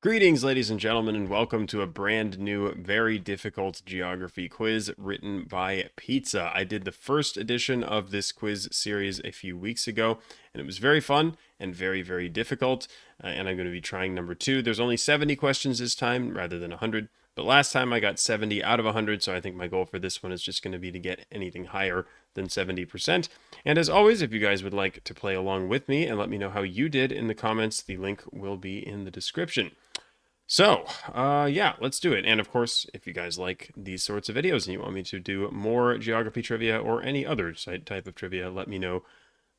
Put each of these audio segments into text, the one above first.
Greetings, ladies and gentlemen, and welcome to a brand new, very difficult geography quiz written by Pizza. I did the first edition of this quiz series a few weeks ago, and it was very fun and very, very difficult. And I'm going to be trying number two. There's only 70 questions this time rather than 100, but last time I got 70 out of 100, so I think my goal for this one is just going to be to get anything higher than 70%. And as always, if you guys would like to play along with me and let me know how you did in the comments, the link will be in the description. So, yeah, let's do it. And of course, if you guys like these sorts of videos and you want me to do more geography trivia or any other type of trivia, let me know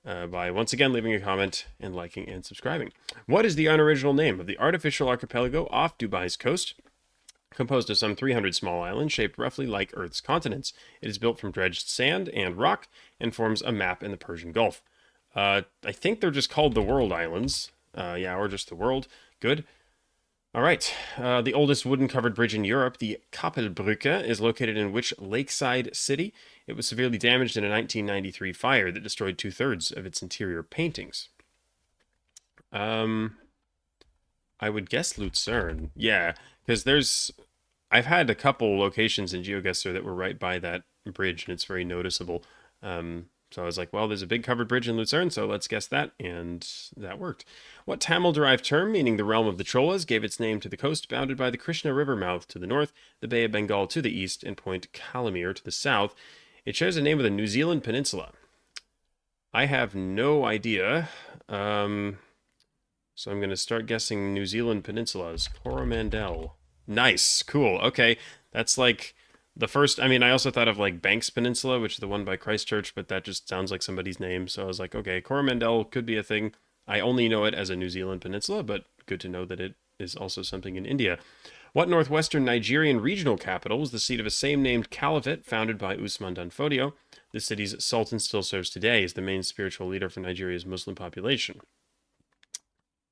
by once again leaving a comment and liking and subscribing. What is the unoriginal name of the artificial archipelago off Dubai's coast? Composed of some 300 small islands shaped roughly like Earth's continents. It is built from dredged sand and rock and forms a map in the Persian Gulf. I think they're just called the World Islands. Yeah, or just the World. Good. All right. The oldest wooden-covered bridge in Europe, the Kapellbrücke, is located in which lakeside city? It was severely damaged in a 1993 fire that destroyed two-thirds of its interior paintings. I would guess Lucerne. Yeah, because I've had a couple locations in GeoGuessr that were right by that bridge, and it's very noticeable. So I was like, well, there's a big covered bridge in Lucerne, so let's guess that, and that worked. What Tamil-derived term, meaning the realm of the Cholas, gave its name to the coast bounded by the Krishna River mouth to the north, the Bay of Bengal to the east, and Point Calimere to the south? It shares the name of the New Zealand peninsula. I have no idea, so I'm going to start guessing New Zealand peninsulas. Coromandel. Nice, cool, okay. That's like the first, I mean, I also thought of like Banks Peninsula, which is the one by Christchurch, but that just sounds like somebody's name. So I was like, okay, Coromandel could be a thing. I only know it as a New Zealand peninsula, but good to know that it is also something in India. What northwestern Nigerian regional capital was the seat of a same-named caliphate founded by Usman Dan Fodio? The city's sultan still serves today as the main spiritual leader for Nigeria's Muslim population.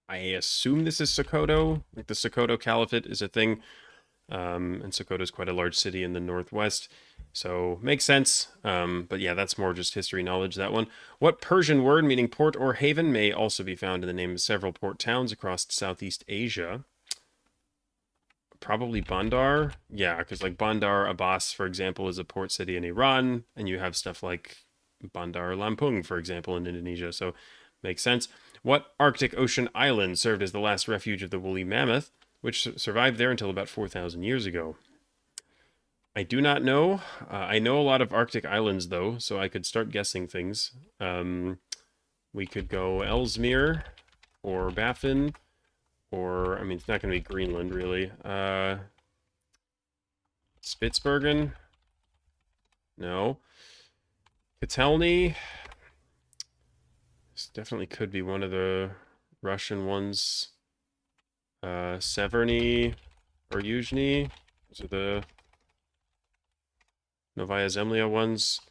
I assume this is Sokoto. Like the Sokoto Caliphate is a thing. And Sokoto is quite a large city in the northwest, so makes sense. But yeah, that's more just history knowledge, that one. What Persian word meaning port or haven may also be found in the name of several port towns across Southeast Asia? Probably Bandar. Yeah, because like Bandar Abbas, for example, is a port city in Iran, and you have stuff like Bandar Lampung, for example, in Indonesia, so makes sense. What Arctic Ocean island served as the last refuge of the woolly mammoth, which survived there until about 4,000 years ago? I do not know. I know a lot of Arctic islands, though, so I could start guessing things. We could go Ellesmere or Baffin, or, I mean, it's not going to be Greenland, really. Spitsbergen? No. Kotelny? This definitely could be one of the Russian ones. Severny or Yuzhny. Those are the Novaya Zemlya ones.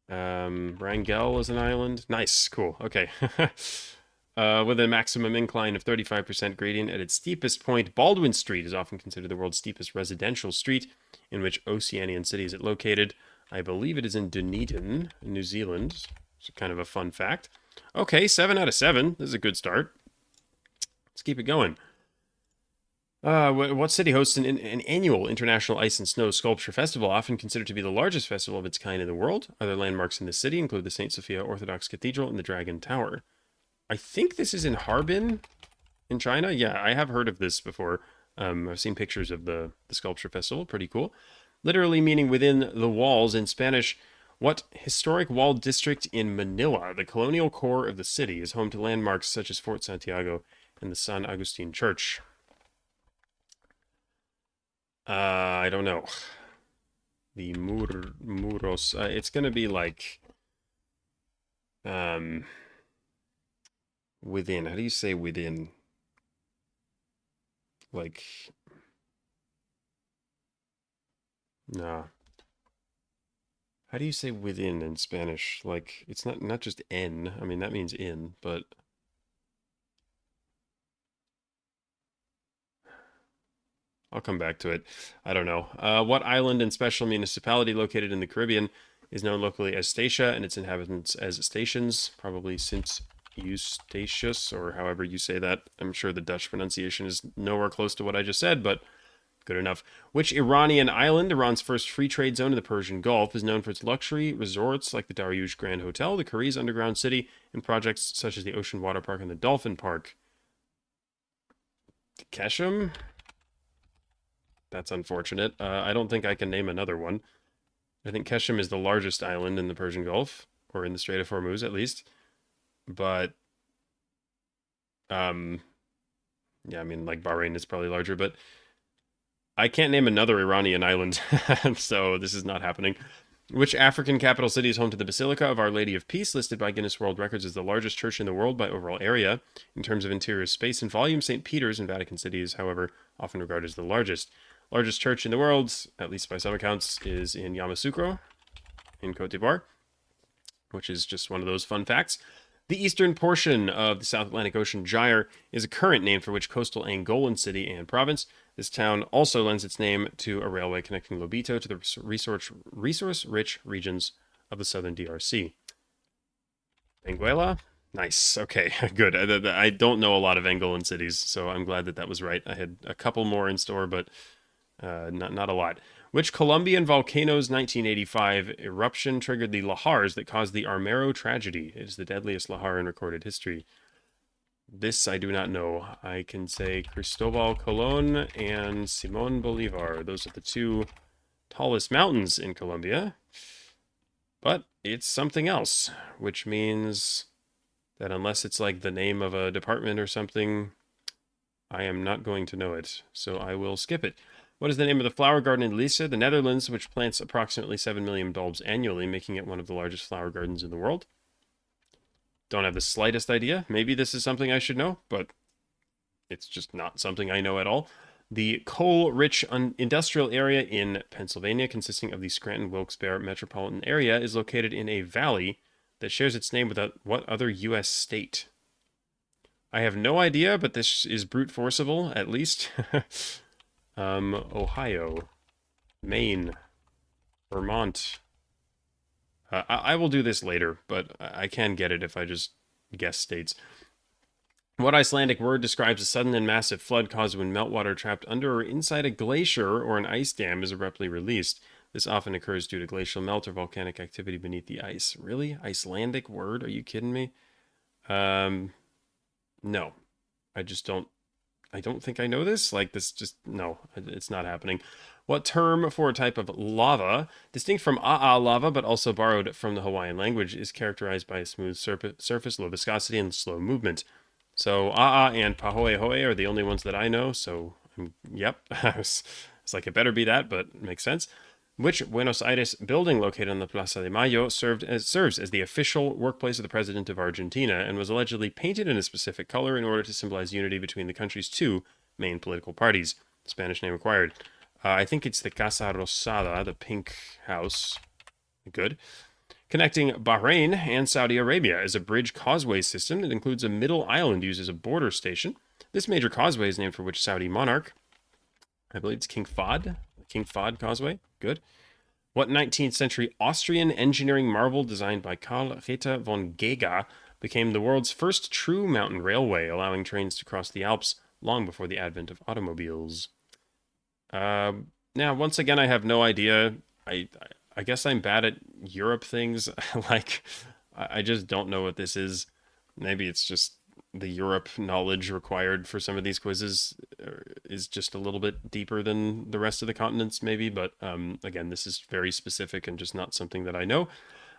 Wrangel is an island. Nice, cool, okay. With a maximum incline of 35% gradient at its steepest point, Baldwin Street is often considered the world's steepest residential street. In which Oceanian city is it located? I believe it is in Dunedin, New Zealand. It's kind of a fun fact. Okay, 7 out of 7. This is a good start. Let's keep it going. What city hosts an annual International Ice and Snow Sculpture Festival, often considered to be the largest festival of its kind in the world? Other landmarks in the city include the St. Sophia Orthodox Cathedral and the Dragon Tower. I think this is in Harbin, in China. Yeah, I have heard of this before. I've seen pictures of the sculpture festival. Pretty cool. Literally meaning within the walls in Spanish. What historic walled district in Manila, the colonial core of the city, is home to landmarks such as Fort Santiago and the San Agustin Church? I don't know. The Muros. It's gonna be like within. How do you say within? Like nah. How do you say within in Spanish? Like it's not just en. I mean that means in, but I'll come back to it. I don't know. What island and special municipality located in the Caribbean is known locally as Statia and its inhabitants as Stations? Probably St. Eustatius, or however you say that. I'm sure the Dutch pronunciation is nowhere close to what I just said, but good enough. Which Iranian island, Iran's first free trade zone in the Persian Gulf, is known for its luxury resorts like the Daryush Grand Hotel, the Khariz Underground City, and projects such as the Ocean Water Park and the Dolphin Park? Keshem? That's unfortunate. I don't think I can name another one. I think Keshem is the largest island in the Persian Gulf, or in the Strait of Hormuz at least. But, um, yeah, I mean, like Bahrain is probably larger, but I can't name another Iranian island, so this is not happening. Which African capital city is home to the Basilica of Our Lady of Peace, listed by Guinness World Records as the largest church in the world by overall area? In terms of interior space and volume, St. Peter's in Vatican City is, however, often regarded as the largest. Largest church in the world, at least by some accounts, is in Yamoussoukro in Cote d'Ivoire, which is just one of those fun facts. The eastern portion of the South Atlantic Ocean Gyre is a current name for which coastal Angolan city and province? This town also lends its name to a railway connecting Lobito to the resource-rich regions of the southern DRC. Benguela? Nice. Okay, good. I don't know a lot of Angolan cities, so I'm glad that that was right. I had a couple more in store, but not a lot. Which Colombian volcano's 1985 eruption triggered the lahars that caused the Armero tragedy? It is the deadliest lahar in recorded history. This I do not know. I can say Cristobal Colon and Simon Bolivar. Those are the two tallest mountains in Colombia. But it's something else, which means that unless it's like the name of a department or something, I am not going to know it. So I will skip it. What is the name of the flower garden in Lisse, the Netherlands, which plants approximately 7 million bulbs annually, making it one of the largest flower gardens in the world? Don't have the slightest idea. Maybe this is something I should know, but it's just not something I know at all. The coal-rich industrial area in Pennsylvania, consisting of the Scranton-Wilkes-Barre metropolitan area, is located in a valley that shares its name with what other U.S. state? I have no idea, but this is brute forcible, at least. Ohio, Maine, Vermont. I will do this later, but I can get it if I just guess states. What Icelandic word describes a sudden and massive flood caused when meltwater trapped under or inside a glacier or an ice dam is abruptly released? This often occurs due to glacial melt or volcanic activity beneath the ice. Really? Icelandic word? Are you kidding me? No. I don't think I know this. Like, this just, no, it's not happening. What term for a type of lava, distinct from A'a lava, but also borrowed from the Hawaiian language, is characterized by a smooth surface, low viscosity, and slow movement? So A'a and Pahoehoe are the only ones that I know, so, yep. It's like, it better be that, but it makes sense. Which Buenos Aires building located on the Plaza de Mayo serves as the official workplace of the president of Argentina and was allegedly painted in a specific color in order to symbolize unity between the country's two main political parties? Spanish name required. I think it's the Casa Rosada, the pink house. Good. Connecting Bahrain and Saudi Arabia is a bridge causeway system that includes a middle island used as a border station. This major causeway is named for which Saudi monarch? I believe it's King Fahd. King Fahd Causeway. Good. What 19th century Austrian engineering marvel designed by Karl Ritter von Gega became the world's first true mountain railway, allowing trains to cross the Alps long before the advent of automobiles? Now, once again, I have no idea. I guess I'm bad at Europe things. Like, I just don't know what this is. Maybe it's just the Europe knowledge required for some of these quizzes is just a little bit deeper than the rest of the continents, maybe. But again, this is very specific and just not something that I know.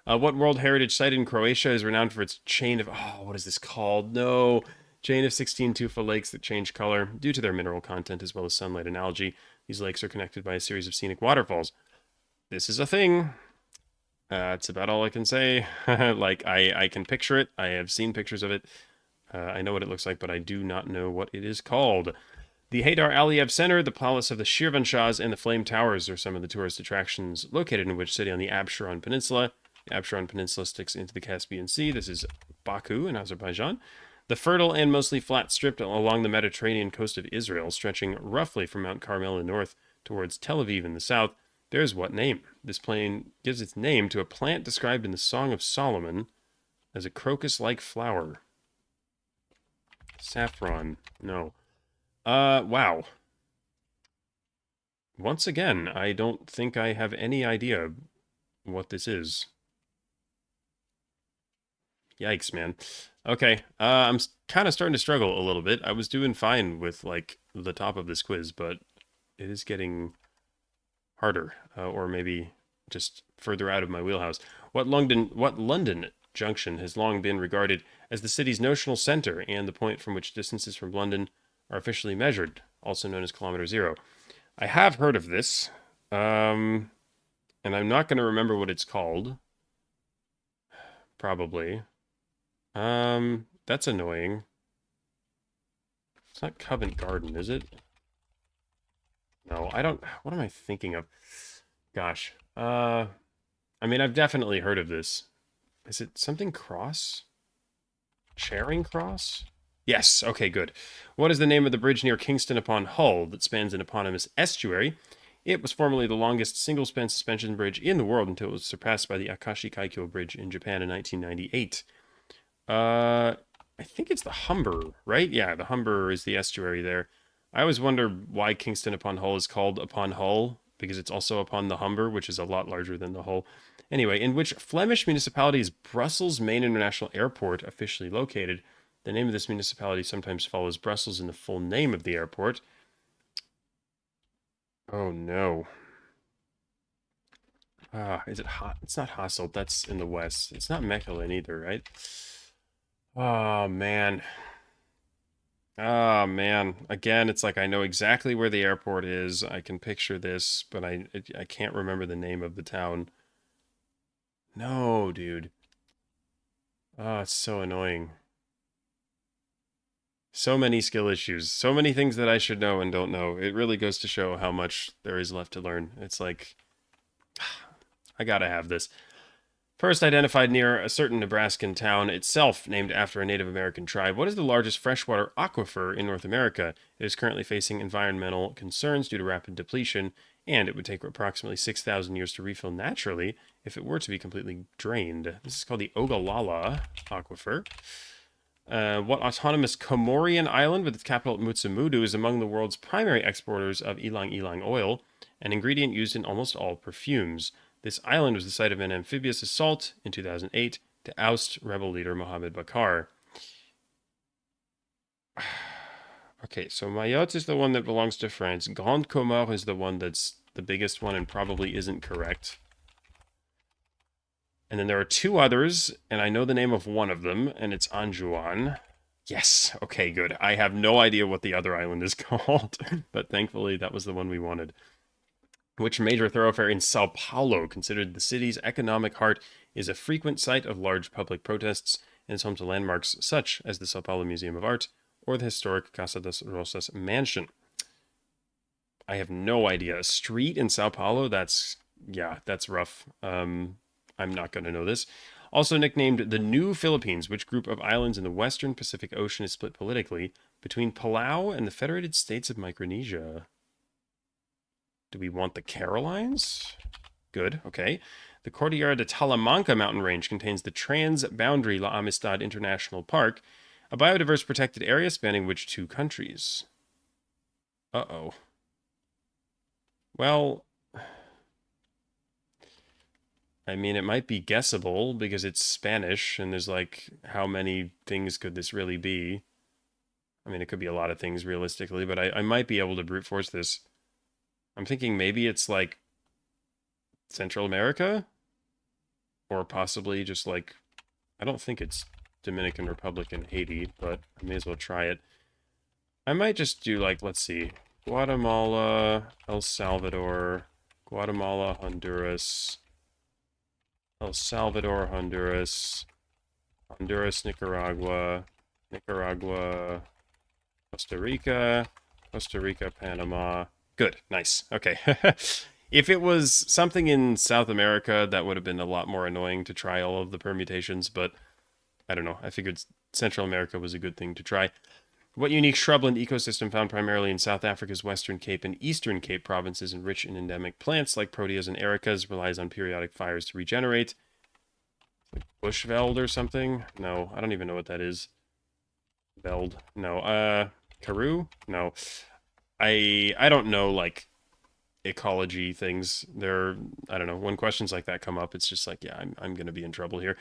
What World Heritage Site in Croatia is renowned for its chain of, what is this called? No, chain of 16 tufa lakes that change color due to their mineral content as well as sunlight and algae. These lakes are connected by a series of scenic waterfalls. This is a thing. That's about all I can say. Like, I can picture it. I have seen pictures of it. I know what it looks like, but I do not know what it is called. The Haydar Aliyev Center, the Palace of the Shirvanshahs, and the Flame Towers are some of the tourist attractions located in which city on the Absheron Peninsula? The Absheron Peninsula sticks into the Caspian Sea. This is Baku in Azerbaijan. The fertile and mostly flat strip along the Mediterranean coast of Israel, stretching roughly from Mount Carmel in the north towards Tel Aviv in the south, bears what name? This plain gives its name to a plant described in the Song of Solomon as a crocus-like flower. Saffron. No. Wow. Once again, I don't think I have any idea what this is. Yikes, man. Okay, I'm kind of starting to struggle a little bit. I was doing fine with, like, the top of this quiz, but it is getting harder, or maybe just further out of my wheelhouse. What London junction has long been regarded as the city's notional center and the point from which distances from London are officially measured, also known as kilometer zero? I have heard of this, and I'm not going to remember what it's called. Probably. That's annoying. It's not Covent Garden, is it? No, I don't. What am I thinking of? Gosh. I mean, I've definitely heard of this. Is it something Cross? Charing Cross? Yes, okay, good. What is the name of the bridge near Kingston upon Hull that spans an eponymous estuary? It was formerly the longest single-span suspension bridge in the world until it was surpassed by the Akashi Kaikyo Bridge in Japan in 1998. I think it's the Humber, right? Yeah, the Humber is the estuary there. I always wonder why Kingston upon Hull is called upon Hull, because it's also upon the Humber, which is a lot larger than the Hull. Anyway, in which Flemish municipality is Brussels Main International Airport officially located? The name of this municipality sometimes follows Brussels in the full name of the airport. Oh no. Is it hot? It's not Hasselt. That's in the west. It's not Mechelen either, right? Oh man. Oh man. Again, it's like I know exactly where the airport is. I can picture this, but I can't remember the name of the town. No, dude. Oh, it's so annoying. So many skill issues. So many things that I should know and don't know. It really goes to show how much there is left to learn. It's like I gotta have this. First identified near a certain Nebraskan town, itself named after a Native American tribe. What is the largest freshwater aquifer in North America? It is currently facing environmental concerns due to rapid depletion, and it would take approximately 6,000 years to refill naturally if it were to be completely drained. This is called the Ogallala Aquifer. What autonomous Comorian island with its capital at Mutsamudu is among the world's primary exporters of ylang ylang oil, an ingredient used in almost all perfumes? This island was the site of an amphibious assault in 2008 to oust rebel leader Mohammed Bakar. Okay, so Mayotte is the one that belongs to France. Grande Comore is the one that's the biggest one and probably isn't correct. And then there are two others, and I know the name of one of them, and it's Anjouan. Yes, okay, good. I have no idea what the other island is called, but thankfully that was the one we wanted. Which major thoroughfare in Sao Paulo, considered the city's economic heart, is a frequent site of large public protests and is home to landmarks such as the Sao Paulo Museum of Art or the historic Casa das Rosas mansion? I have no idea. A street in Sao Paulo? That's rough. I'm not going to know this. Also nicknamed the New Philippines, which group of islands in the western Pacific Ocean is split politically between Palau and the Federated States of Micronesia? Do we want the Carolines? Good, okay. The Cordillera de Talamanca mountain range contains the trans-boundary La Amistad International Park, a biodiverse protected area spanning which two countries? Uh-oh. Well, I mean, it might be guessable because it's Spanish, and there's like, how many things could this really be? I mean, it could be a lot of things realistically, but I might be able to brute force this. I'm thinking maybe it's like Central America? Or possibly just like, I don't think it's Dominican Republic and Haiti, but I may as well try it. I might just do like, let's see, Guatemala, El Salvador, Guatemala, Honduras, El Salvador, Honduras, Honduras, Nicaragua, Nicaragua, Costa Rica, Costa Rica, Panama. Good, nice. Okay. If it was something in South America, that would have been a lot more annoying to try all of the permutations, but I don't know. I figured Central America was a good thing to try. What unique shrubland ecosystem found primarily in South Africa's Western Cape and Eastern Cape provinces and rich in endemic plants like proteas and ericas relies on periodic fires to regenerate? Like Bushveld or something? No, I don't even know what that is. Beld. No. Karoo? No. I don't know, like, ecology things. I don't know, when questions like that come up, it's just like, yeah, I'm gonna be in trouble here.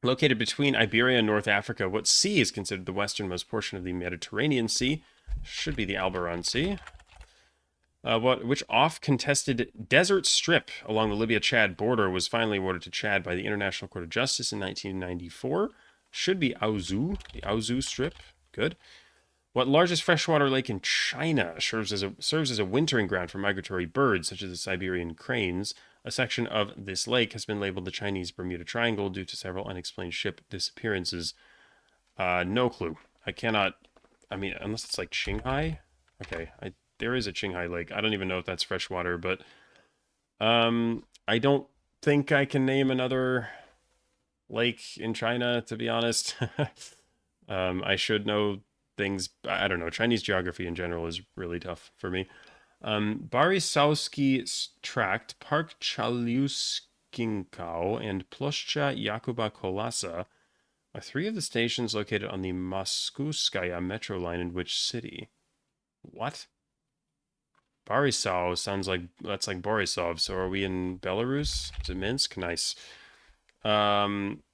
Located between Iberia and North Africa, what sea is considered the westernmost portion of the Mediterranean Sea? Should be the Alboran Sea. Which oft-contested desert strip along the Libya-Chad border was finally awarded to Chad by the International Court of Justice in 1994? Should be Aouzou, the Aouzou Strip. Good. What largest freshwater lake in China serves as a wintering ground for migratory birds, such as the Siberian cranes? A section of this lake has been labeled the Chinese Bermuda Triangle due to several unexplained ship disappearances. No clue. I cannot. I mean, unless it's like Qinghai. Okay, there is a Qinghai Lake. I don't even know if that's freshwater, but I don't think I can name another lake in China, to be honest. I should know things. I don't know. Chinese geography in general is really tough for me. Borisovsky Tract, Park Chalyuskinkau, and Ploshcha Yakuba Kolasa are three of the stations located on the Moskovskaya metro line in which city? What? Borisov sounds like that's like Borisov. So are we in Belarus? Is it Minsk? Nice.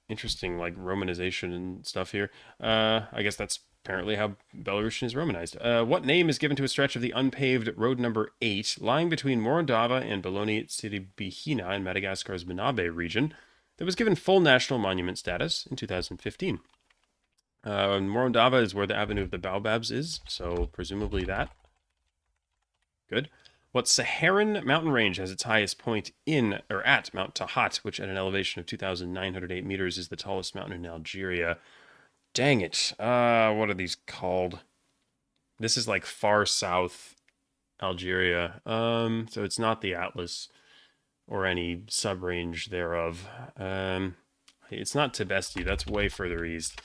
Interesting, like romanization and stuff here. I guess that's apparently how Belarusian is romanized. What name is given to a stretch of the unpaved road number 8 lying between Morondava and Boloni Tsiribihina in Madagascar's Minabe region that was given full national monument status in 2015? Morondava is where the Avenue of the Baobabs is, so presumably that. Good. What Saharan mountain range has its highest point in or at Mount Tahat, which at an elevation of 2,908 meters is the tallest mountain in Algeria? Dang it. What are these called? This is like far south Algeria. So it's not the Atlas or any sub-range thereof. It's not Tibesti. That's way further east.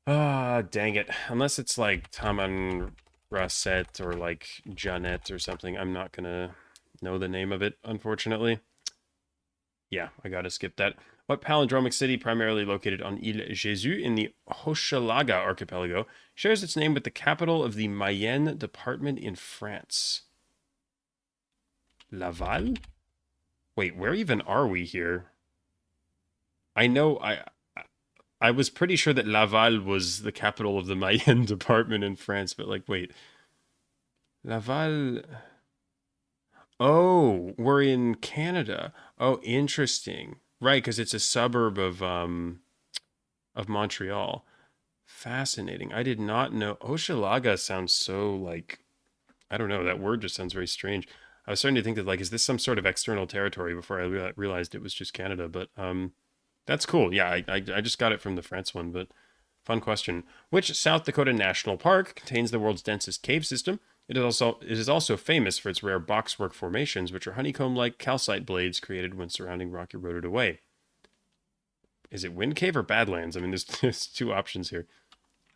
Dang it. Unless it's like Taman Rasset or like Janet or something, I'm not gonna know the name of it, unfortunately. Yeah, I gotta skip that. What palindromic city, primarily located on Ile Jésus in the Hochelaga archipelago, shares its name with the capital of the Mayenne department in France? Laval? Wait, where even are we here? I know I was pretty sure that Laval was the capital of the Mayenne department in France, but like, wait. Laval. Oh, we're in Canada. Oh, interesting. Right, because it's a suburb of Montreal. Fascinating. I did not know. Hochelaga sounds so like, I don't know, that word just sounds very strange. I was starting to think that like, is this some sort of external territory before I realized it was just Canada, but that's cool. Yeah, I just got it from the France one, but fun question. Which South Dakota National Park contains the world's densest cave system? It is also famous for its rare boxwork formations, which are honeycomb-like calcite blades created when surrounding rock eroded away. Is it Wind Cave or Badlands? I mean, there's two options here.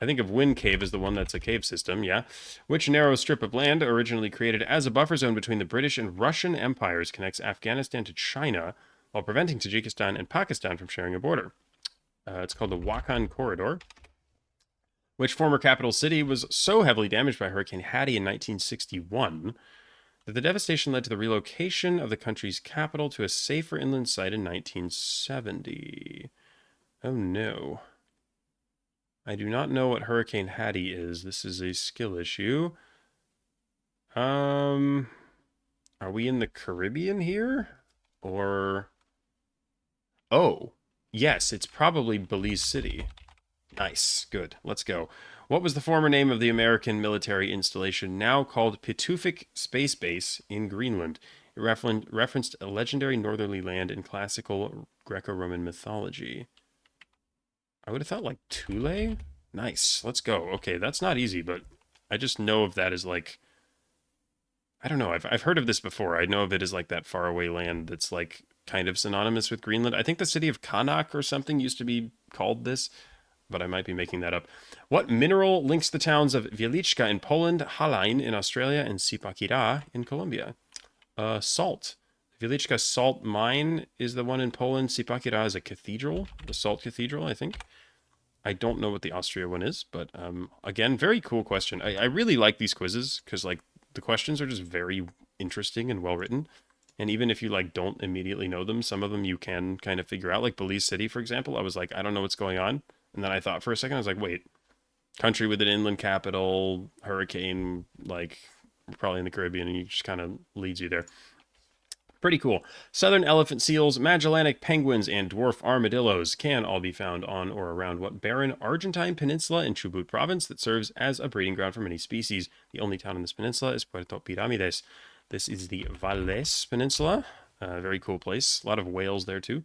I think of Wind Cave as the one that's a cave system, yeah. Which narrow strip of land, originally created as a buffer zone between the British and Russian empires, connects Afghanistan to China while preventing Tajikistan and Pakistan from sharing a border? It's called the Wakhan Corridor. Which former capital city was so heavily damaged by Hurricane Hattie in 1961 that the devastation led to the relocation of the country's capital to a safer inland site in 1970? Oh no. I do not know what Hurricane Hattie is. This is a skill issue. Are we in the Caribbean here? Or... Oh, yes, it's probably Belize City. Nice. Good. Let's go. What was the former name of the American military installation now called Pituffik Space Base in Greenland? It referenced a legendary northerly land in classical Greco-Roman mythology. I would have thought like Thule? Nice. Let's go. Okay, that's not easy, but I just know of that as like... I don't know. I've heard of this before. I know of it as like that faraway land that's like kind of synonymous with Greenland. I think the city of Kanak or something used to be called this, but I might be making that up. What mineral links the towns of Wieliczka in Poland, Hallein in Australia, and Sipakira in Colombia? Salt. Wieliczka salt mine is the one in Poland. Sipakira is a cathedral, the salt cathedral, I think. I don't know what the Austria one is, but again, very cool question. I really like these quizzes because like the questions are just very interesting and well written. And even if you like don't immediately know them, some of them you can kind of figure out. Like Belize City, for example, I was like, I don't know what's going on, and then I thought for a second, I was like, wait, country with an inland capital, hurricane, like probably in the Caribbean, and you just kind of leads you there. Pretty cool. Southern elephant seals, Magellanic penguins, and dwarf armadillos can all be found on or around what barren Argentine peninsula in Chubut province that serves as a breeding ground for many species. The only town in this peninsula is Puerto Piramides. This is the Valles Peninsula. Very cool place. A lot of whales there too.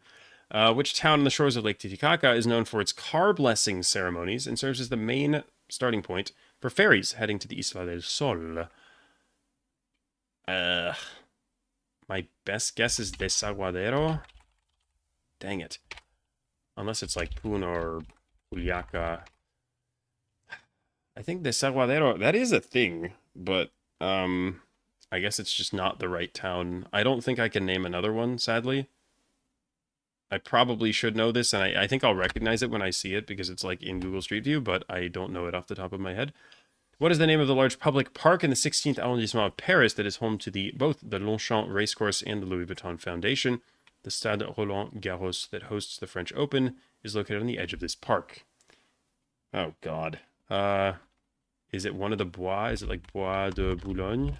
Which town on the shores of Lake Titicaca is known for its car blessing ceremonies and serves as the main starting point for ferries heading to the Isla del Sol? Uh, my best guess is Desaguadero. Dang it. Unless it's like Puno or Juliaca. I think Desaguadero, that is a thing, but I guess it's just not the right town. I don't think I can name another one, sadly. I probably should know this, and I think I'll recognize it when I see it because it's like in Google Street View, but I don't know it off the top of my head. What is the name of the large public park in the 16th arrondissement of Paris that is home to both the Longchamp Racecourse and the Louis Vuitton Foundation? The Stade Roland Garros that hosts the French Open is located on the edge of this park. Oh God. Is it one of the Bois? Is it like Bois de Boulogne?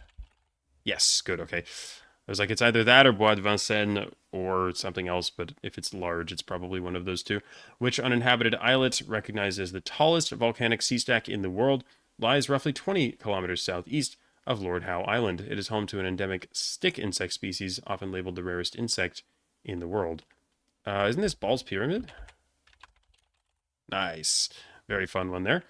Yes, good, okay. I was like, it's either that or Bois de Vincennes or something else, but if it's large, it's probably one of those two. Which uninhabited islet, recognized as the tallest volcanic sea stack in the world, lies roughly 20 kilometers southeast of Lord Howe Island. It is home to an endemic stick insect species, often labeled the rarest insect in the world. Isn't this Ball's Pyramid? Nice. Very fun one there.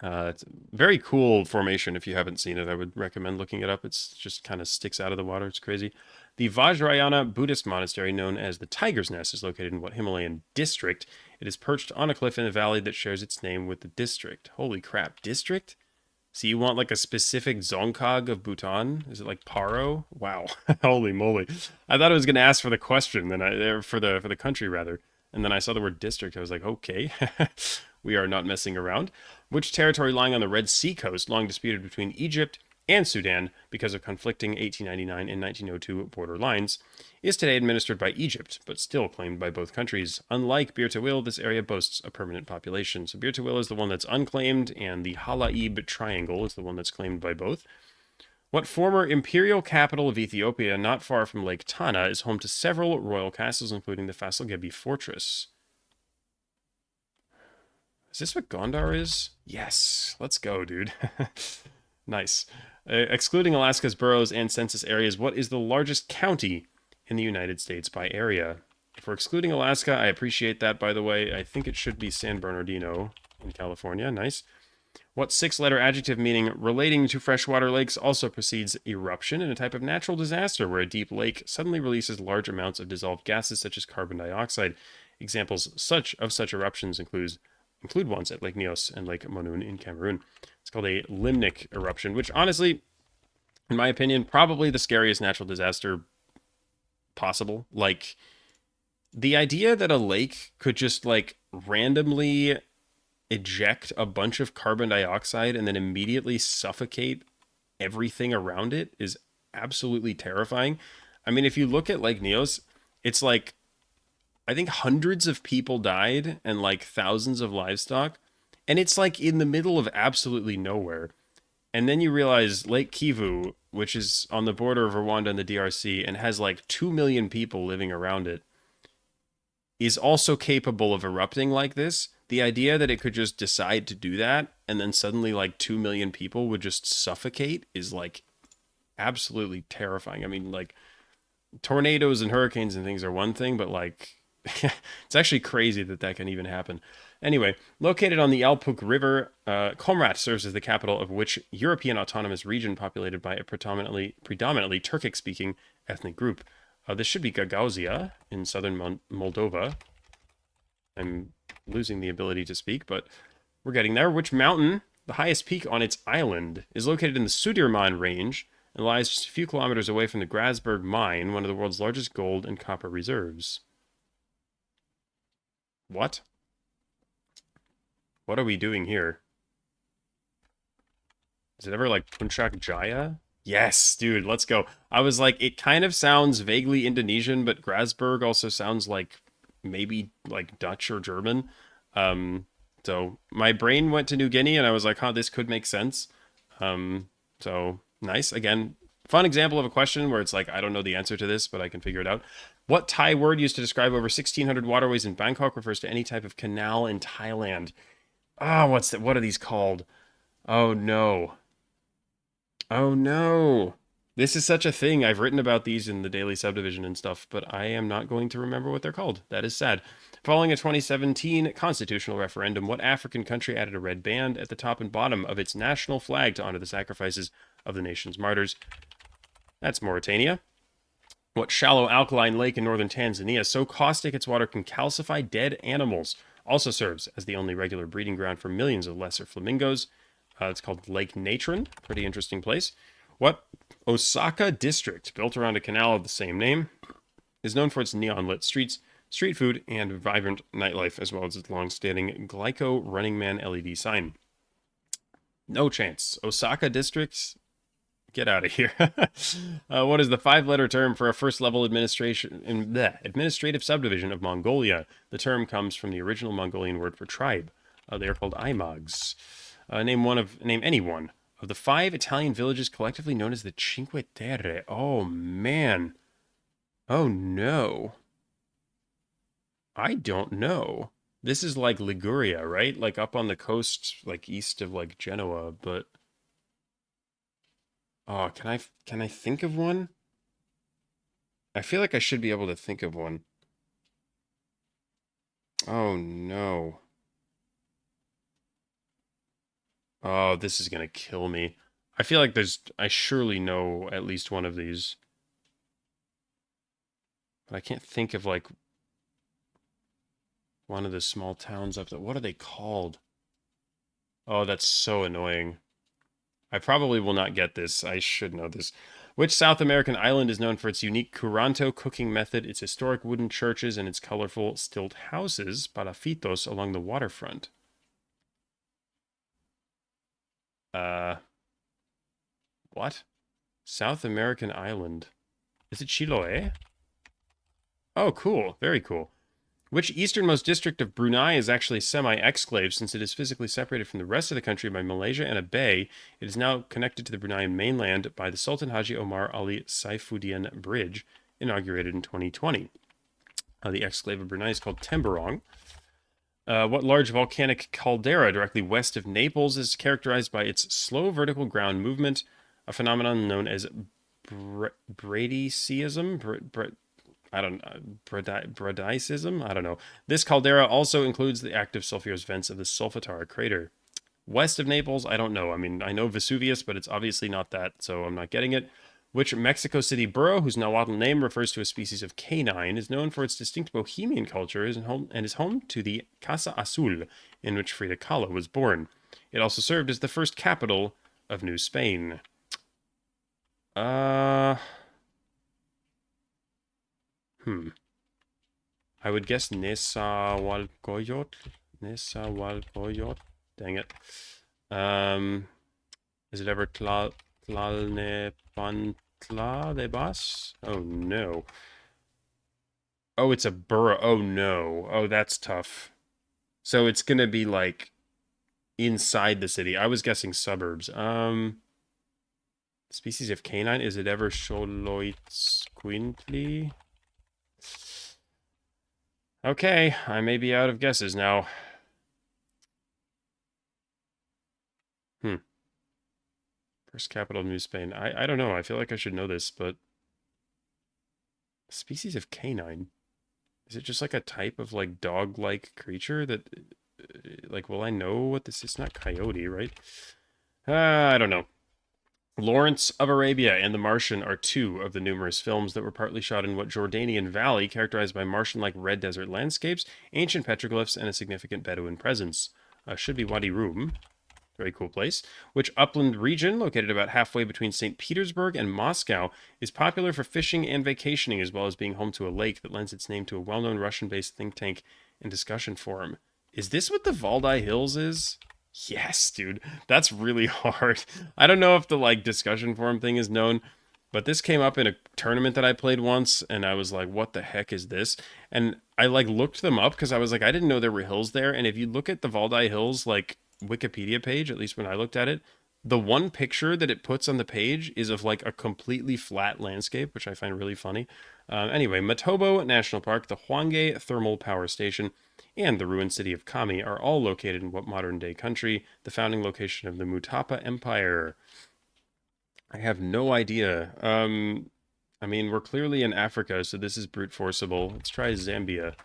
It's a very cool formation. If you haven't seen it, I would recommend looking it up. It's just kind of sticks out of the water. It's crazy. The Vajrayana Buddhist monastery, known as the Tiger's Nest, is located in what Himalayan district? It is perched on a cliff in a valley that shares its name with the district. Holy crap, district? So you want like a specific Dzongkhag of Bhutan? Is it like Paro? Wow, holy moly! I thought I was going to ask for the question, for the country rather, and then I saw the word district. I was like, okay, we are not messing around. Which territory lying on the Red Sea coast, long disputed between Egypt and Sudan because of conflicting 1899 and 1902 border lines, is today administered by Egypt, but still claimed by both countries. Unlike Bir Tawil, this area boasts a permanent population. So Bir Tawil is the one that's unclaimed, and the Halaib Triangle is the one that's claimed by both. What former imperial capital of Ethiopia, not far from Lake Tana, is home to several royal castles, including the Faisal Gebi Fortress? Is this what Gondar is? Yes. Let's go, dude. Nice. Excluding Alaska's boroughs and census areas, what is the largest county in the United States by area? For excluding Alaska, I appreciate that, by the way. I think it should be San Bernardino in California. Nice. What six-letter adjective meaning relating to freshwater lakes also precedes eruption in a type of natural disaster where a deep lake suddenly releases large amounts of dissolved gases such as carbon dioxide? Examples of such eruptions include ones at Lake Nyos and Lake Monoun in Cameroon. It's called a limnic eruption, which honestly, in my opinion, probably the scariest natural disaster possible. Like, the idea that a lake could just, like, randomly eject a bunch of carbon dioxide and then immediately suffocate everything around it is absolutely terrifying. I mean, if you look at Lake Nyos, it's like, I think hundreds of people died and like thousands of livestock. And it's like in the middle of absolutely nowhere. And then you realize Lake Kivu, which is on the border of Rwanda and the DRC and has like 2 million people living around it, is also capable of erupting like this. The idea that it could just decide to do that and then suddenly like 2 million people would just suffocate is like absolutely terrifying. I mean, like tornadoes and hurricanes and things are one thing, but like it's actually crazy that that can even happen. Anyway, located on the Alpuk River, Komrat serves as the capital of which European autonomous region populated by a predominantly Turkic-speaking ethnic group? This should be Gagauzia in southern Moldova. I'm losing the ability to speak, but we're getting there. Which mountain, the highest peak on its island, is located in the Sudirman Range and lies just a few kilometers away from the Grasberg Mine, one of the world's largest gold and copper reserves? What? What are we doing here? Is it ever like Puncak Jaya? Yes, dude, let's go. I was like, it kind of sounds vaguely Indonesian, but Grasberg also sounds like maybe like Dutch or German. Um, so my brain went to New Guinea, and I was like, huh, this could make sense. So nice. Again, fun example of a question where it's like, I don't know the answer to this, but I can figure it out. What Thai word used to describe over 1,600 waterways in Bangkok refers to any type of canal in Thailand? Ah, what's that? What are these called? Oh no. Oh no. This is such a thing. I've written about these in the daily subdivision and stuff, but I am not going to remember what they're called. That is sad. Following a 2017 constitutional referendum, what African country added a red band at the top and bottom of its national flag to honor the sacrifices of the nation's martyrs? That's Mauritania. What shallow alkaline lake in northern Tanzania, so caustic its water can calcify dead animals, also serves as the only regular breeding ground for millions of lesser flamingos? It's called Lake Natron. Pretty interesting place. What Osaka district, built around a canal of the same name, is known for its neon lit streets, street food, and vibrant nightlife, as well as its long standing Glyco Running Man LED sign? No chance. Osaka district? Get out of here. What is the five-letter term for a first-level administrative subdivision of Mongolia? The term comes from the original Mongolian word for tribe. They are called Imags. Name any one of the five Italian villages collectively known as the Cinque Terre. Oh man. Oh no. I don't know. This is like Liguria, right? Like up on the coast, like east of like Genoa, but oh, can I think of one? I feel like I should be able to think of one. Oh no. Oh, this is gonna kill me. I feel like I surely know at least one of these, but I can't think of like one of the small towns up there. What are they called? Oh, that's so annoying. I probably will not get this. I should know this. Which South American island is known for its unique Curanto cooking method, its historic wooden churches, and its colorful stilt houses, palafitos, along the waterfront? Uh, what? South American island. Is it Chiloé? Oh, cool. Very cool. Which easternmost district of Brunei is actually semi-exclave since it is physically separated from the rest of the country by Malaysia and a bay? It is now connected to the Bruneian mainland by the Sultan Haji Omar Ali Saifuddin Bridge, inaugurated in 2020. The exclave of Brunei is called Temburong. What large volcanic caldera directly west of Naples is characterized by its slow vertical ground movement, a phenomenon known as bradyseism? I don't know, Bradicism? I don't know. This caldera also includes the active sulfurous vents of the Solfatara crater. West of Naples, I don't know. I mean, I know Vesuvius, but it's obviously not that, so I'm not getting it. Which Mexico City borough, whose Nahuatl name refers to a species of canine, is known for its distinct bohemian culture and is home to the Casa Azul, in which Frida Kahlo was born. It also served as the first capital of New Spain. Uh, hmm. I would guess Nezahualcóyotl. Nezahualcóyotl. Dang it. Is it ever Tlalnepantla de Bas? Oh no. Oh, it's a borough. Oh no. Oh, that's tough. So it's gonna be like inside the city. I was guessing suburbs. Species of canine. Is it ever Xoloitzcuintli? Okay, I may be out of guesses now. Hmm. First capital of New Spain. I don't know. I feel like I should know this, but species of canine. Is it just like a type of like dog-like creature that like will I know what this is? It's not coyote, right? I don't know. Lawrence of Arabia and The Martian are two of the numerous films that were partly shot in what Jordanian valley characterized by Martian-like red desert landscapes, ancient petroglyphs, and a significant Bedouin presence. Should be Wadi Rum. Very cool place. Which upland region, located about halfway between St. Petersburg and Moscow, is popular for fishing and vacationing, as well as being home to a lake that lends its name to a well-known Russian-based think tank and discussion forum? Is this what the Valdai Hills is? Yes, dude. That's really hard. I don't know if the like discussion forum thing is known, but this came up in a tournament that I played once and I was like, what the heck is this? And I like looked them up because I was like, I didn't know there were hills there. And if you look at the Valdai Hills like Wikipedia page, at least when I looked at it, the one picture that it puts on the page is of like a completely flat landscape, which I find really funny. Anyway, Matobo National Park, the Hwange Thermal Power Station, and the ruined city of Kami are all located in what modern day country? The founding location of the Mutapa Empire. I have no idea. I mean, we're clearly in Africa, so this is brute forcible. Let's try Zambia.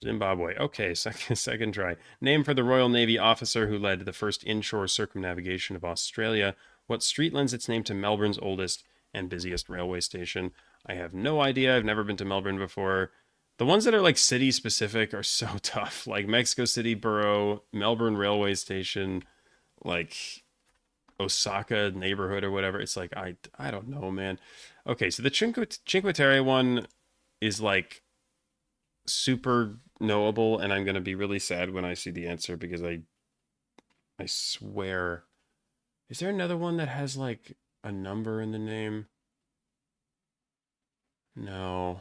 Zimbabwe. Okay, second try. Name for the Royal Navy officer who led the first inshore circumnavigation of Australia. What street lends its name to Melbourne's oldest and busiest railway station? I have no idea. I've never been to Melbourne before. The ones that are like city specific are so tough. Like Mexico City Borough, Melbourne Railway Station, like Osaka neighborhood or whatever. It's like I don't know, man. Okay, so the Cinque Terre one is like super knowable, and I'm gonna be really sad when I see the answer because I swear, is there another one that has like a number in the name? No,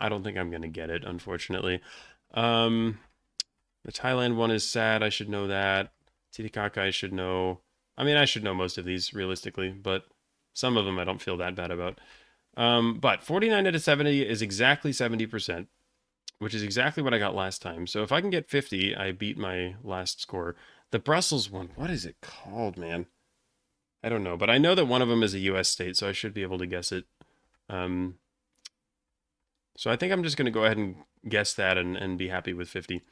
I don't think I'm gonna get it, unfortunately. Um, the Thailand one is sad. I should know that. Titicaca, I should know. I mean, I should know most of these realistically, but some of them I don't feel that bad about. But 49 out of 70 is exactly 70%, which is exactly what I got last time. So if I can get 50, I beat my last score. The Brussels one, what is it called, man? I don't know, but I know that one of them is a US state, so I should be able to guess it. Um, so I think I'm just going to go ahead and guess that and be happy with 50.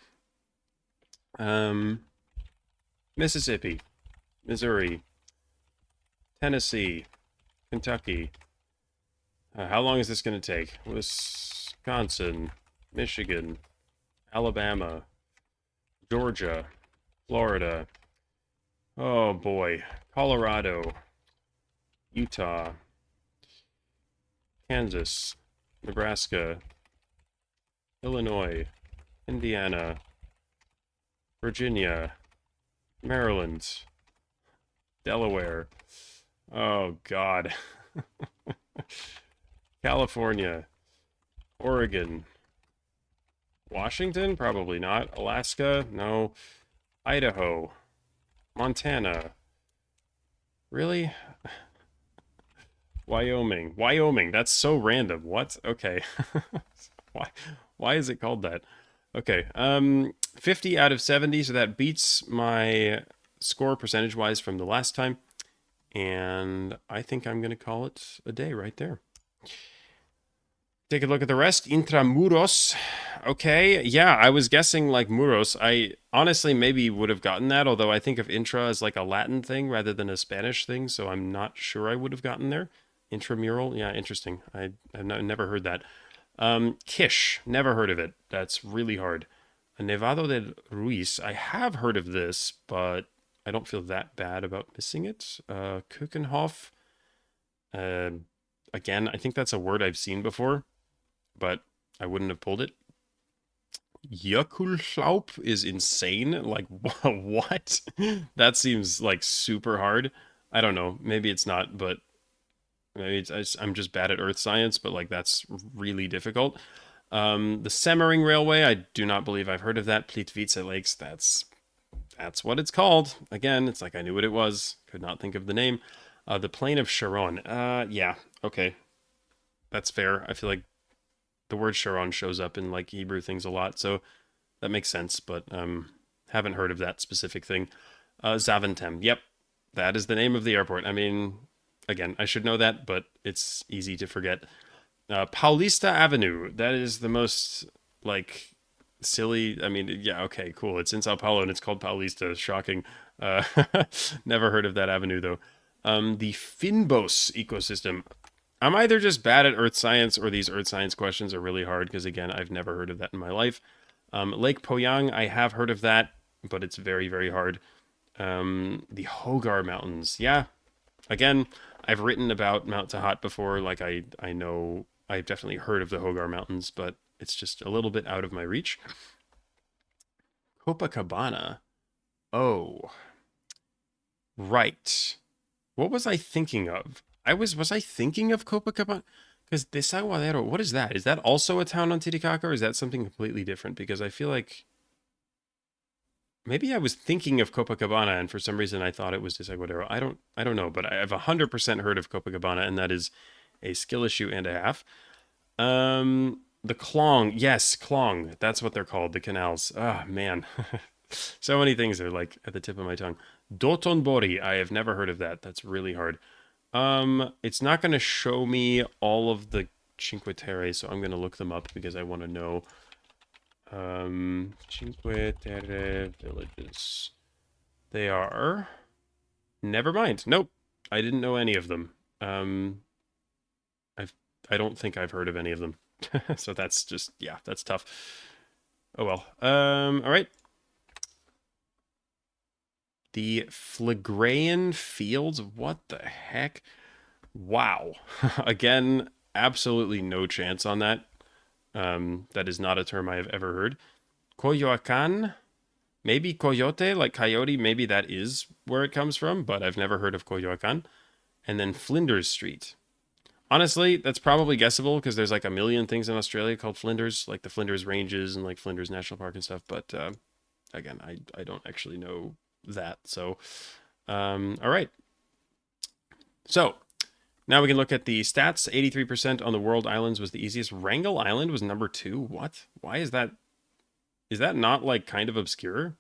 Um, Mississippi, Missouri, Tennessee, Kentucky. How long is this going to take? Wisconsin, Michigan, Alabama, Georgia, Florida. Oh boy. Colorado, Utah, Kansas, Nebraska, Illinois, Indiana, Virginia, Maryland, Delaware. Oh God. California, Oregon, Washington? Probably not. Alaska? No. Idaho, Montana. Really? Wyoming. Wyoming. That's so random. What? Okay. why why is it called that? Okay. 50 out of 70, so that beats my score percentage-wise from the last time. And I think I'm going to call it a day right there. Take a look at the rest. Intramuros. Okay, yeah, I was guessing like Muros. I honestly maybe would have gotten that, although I think of intra as like a Latin thing rather than a Spanish thing, so I'm not sure I would have gotten there. Intramural, yeah, interesting. I've never heard that. Kish, never heard of it. That's really hard. Nevado del Ruiz, I have heard of this, but I don't feel that bad about missing it. Kuchenhof, uh, again, I think that's a word I've seen before, but I wouldn't have pulled it. Jökulhlaup is insane. Like, what? That seems like super hard. I don't know. Maybe it's not, but maybe I'm just bad at earth science, but like that's really difficult. The Semmering Railway, I do not believe I've heard of that. Plitvice Lakes, that's what it's called. Again, it's like I knew what it was. Could not think of the name. The Plain of Sharon. Yeah, okay. That's fair. I feel like the word Sharon shows up in like Hebrew things a lot, so that makes sense, but haven't heard of that specific thing. Zaventem. Yep. That is the name of the airport. I mean, again, I should know that, but it's easy to forget. Paulista Avenue. That is the most like silly. I mean, yeah, okay, cool. It's in Sao Paulo and it's called Paulista. Shocking. Uh, never heard of that avenue though. The Finbos ecosystem. I'm either just bad at earth science or these earth science questions are really hard because, again, I've never heard of that in my life. Lake Poyang, I have heard of that, but it's very, very hard. The Hogar Mountains. Yeah, again, I've written about Mount Tahat before. Like, I know I've definitely heard of the Hogar Mountains, but it's just a little bit out of my reach. Copacabana. Oh, right. What was I thinking of? Was I thinking of Copacabana? Because Desaguadero, what is that? Is that also a town on Titicaca, or is that something completely different? Because I feel like maybe I was thinking of Copacabana, and for some reason I thought it was Desaguadero. I don't know, but I've 100% heard of Copacabana, and that is a skill issue and a half. The Klong, yes, Klong. That's what they're called, the canals. Ah, man. So many things are like at the tip of my tongue. Dotonbori, I have never heard of that. That's really hard. It's not going to show me all of the Cinque Terre, so I'm going to look them up because I want to know. Cinque Terre villages. They are. Never mind. Nope. I didn't know any of them. I've. I don't think I've heard of any of them. So that's just, yeah, that's tough. Oh well. All right. The Phlegraean Fields. What the heck? Wow. Again, absolutely no chance on that. That is not a term I have ever heard. Coyoacan, maybe coyote, like coyote, maybe that is where it comes from, but I've never heard of Coyoacan. And then Flinders Street. Honestly, that's probably guessable because there's like a million things in Australia called Flinders, like the Flinders Ranges and like Flinders National Park and stuff. But again, I don't actually know that. So, all right. So now we can look at the stats. 83% on the world islands was the easiest. Wrangel Island was number 2. What? Why is that? Is that not like kind of obscure?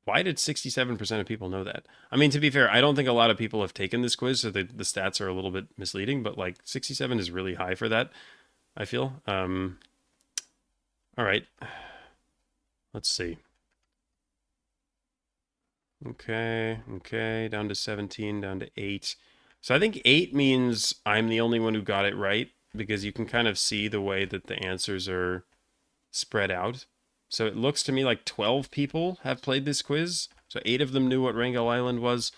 Why did 67% of people know that? I mean, to be fair, I don't think a lot of people have taken this quiz, so the stats are a little bit misleading, but like 67 is really high for that, I feel. All right. Let's see. Okay, down to 17, down to 8. So I think 8 means I'm the only one who got it right because you can kind of see the way that the answers are spread out. So it looks to me like 12 people have played this quiz. So 8 of them knew what Wrangel Island was.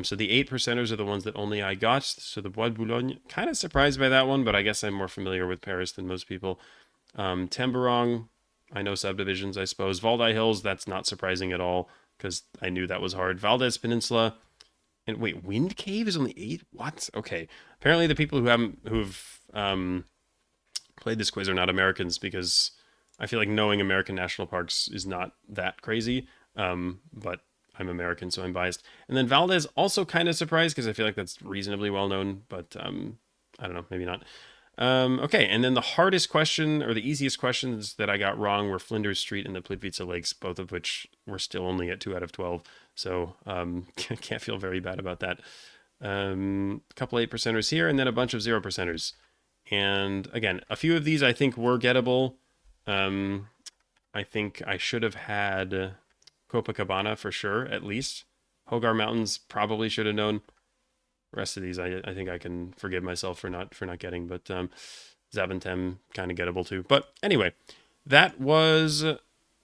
So the 8 percenters are the ones that only I got. So the Bois de Boulogne, kind of surprised by that one, but I guess I'm more familiar with Paris than most people. Tembarong, I know subdivisions, I suppose. Valdi Hills, that's not surprising at all because I knew that was hard. Valdez Peninsula, and wait, Wind Cave is only 8? What? Okay. Apparently the people who've played this quiz are not Americans because I feel like knowing American national parks is not that crazy. But I'm American, so I'm biased. And then Valdez, also kind of surprised because I feel like that's reasonably well known, but I don't know, maybe not. Okay, and then the hardest question, or the easiest questions that I got wrong were Flinders Street and the Plitvice Lakes, both of which were still only at 2 out of 12. So can't feel very bad about that. A couple 8 percenters here, and then a bunch of 0 percenters. And again, a few of these I think were gettable. I think I should have had Copacabana for sure, at least. Hogar Mountains probably should have known. The rest of these, I think I can forgive myself for not getting, but Zaventem kind of gettable too. But anyway, that was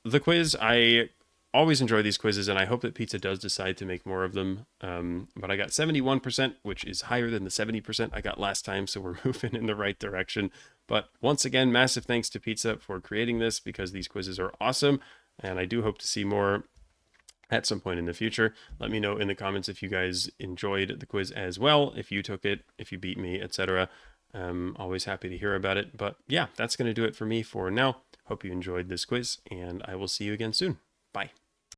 the quiz. I always enjoy these quizzes, and I hope that Pizza does decide to make more of them. But I got 71%, which is higher than the 70% I got last time, so we're moving in the right direction. But once again, massive thanks to Pizza for creating this because these quizzes are awesome, and I do hope to see more at some point in the future. Let me know in the comments if you guys enjoyed the quiz as well, if you took it, if you beat me, etc. Always happy to hear about it. But yeah, that's going to do it for me for now. Hope you enjoyed this quiz, and I will see you again soon. Bye.